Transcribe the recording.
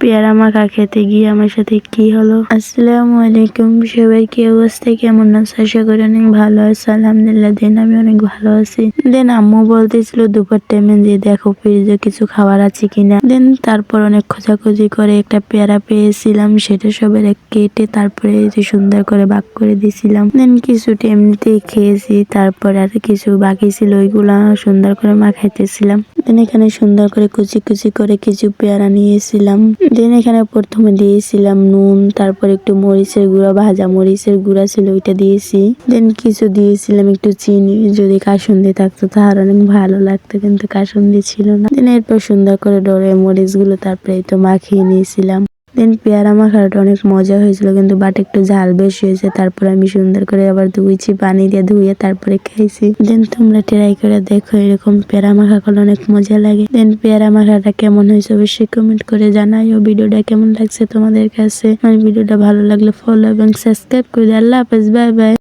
পেয়ারা মাখা খেতে গিয়ে আমার সাথে কি হলো। আসসালামু আলাইকুম সবাই, কি অবস্থা, কেমন আছে? আশা করি অনেক ভালো আছে। আলহামদুলিল্লাহ আমি অনেক ভালো আছি। আম্মু বলতেছিল দুপুর টাইমে যে দেখো ফ্রিজে কিছু খাবার আছে কিনা। তারপর অনেক খোঁজাখুঁজি করে একটা পেয়ারা পেয়েছিলাম, সেটা সবাই কেটে তারপরে সুন্দর করে ভাগ করে দিয়েছিলাম। কিছুটা এমনিতেই খেয়েছি, তারপর আর কিছু বাকি ছিল ওইগুলা সুন্দর করে মাখাইতেছিলাম। এখানে সুন্দর করে কুচি কুচি করে কিছু পেয়ারা নিয়েছিলাম। এখানে প্রথমে দিয়েছিলাম নুন, তারপর একটু মরিচের গুঁড়া, ভাজা মরিচের গুঁড়া ছিল ওইটা দিয়েছি। কিছু দিয়েছিলাম একটু চিনি, যদি কাসুন্দি থাকতো তাহলে অনেক ভালো লাগতো, কিন্তু কাসুন্দি ছিল না। এরপর সুন্দর করে ডরে মরিচ গুলো তারপরে তো মাখিয়ে নিয়েছিলাম। পেয়ারা মাখাটা অনেক মজা হয়েছিল, কিন্তু বাট একটু ঝাল বেশি হয়েছে। তারপর আমি সুন্দর করে আবার ধুয়েছি, পানি দিয়ে ধুয়ে তারপরে খাইছি। তোমরা ট্রাই করে দেখো, এরকম পেয়ারা মাখা করলে অনেক মজা লাগে। পেয়ারা মাখাটা কেমন হয়েছে অবশ্যই কমেন্ট করে জানাইও। ভিডিওটা কেমন লাগছে তোমাদের কাছে। ভিডিওটা ভালো লাগলে ফলো এবং সাবস্ক্রাইব করে দিও। আল্লাহ হাফেজ, বাই বাই।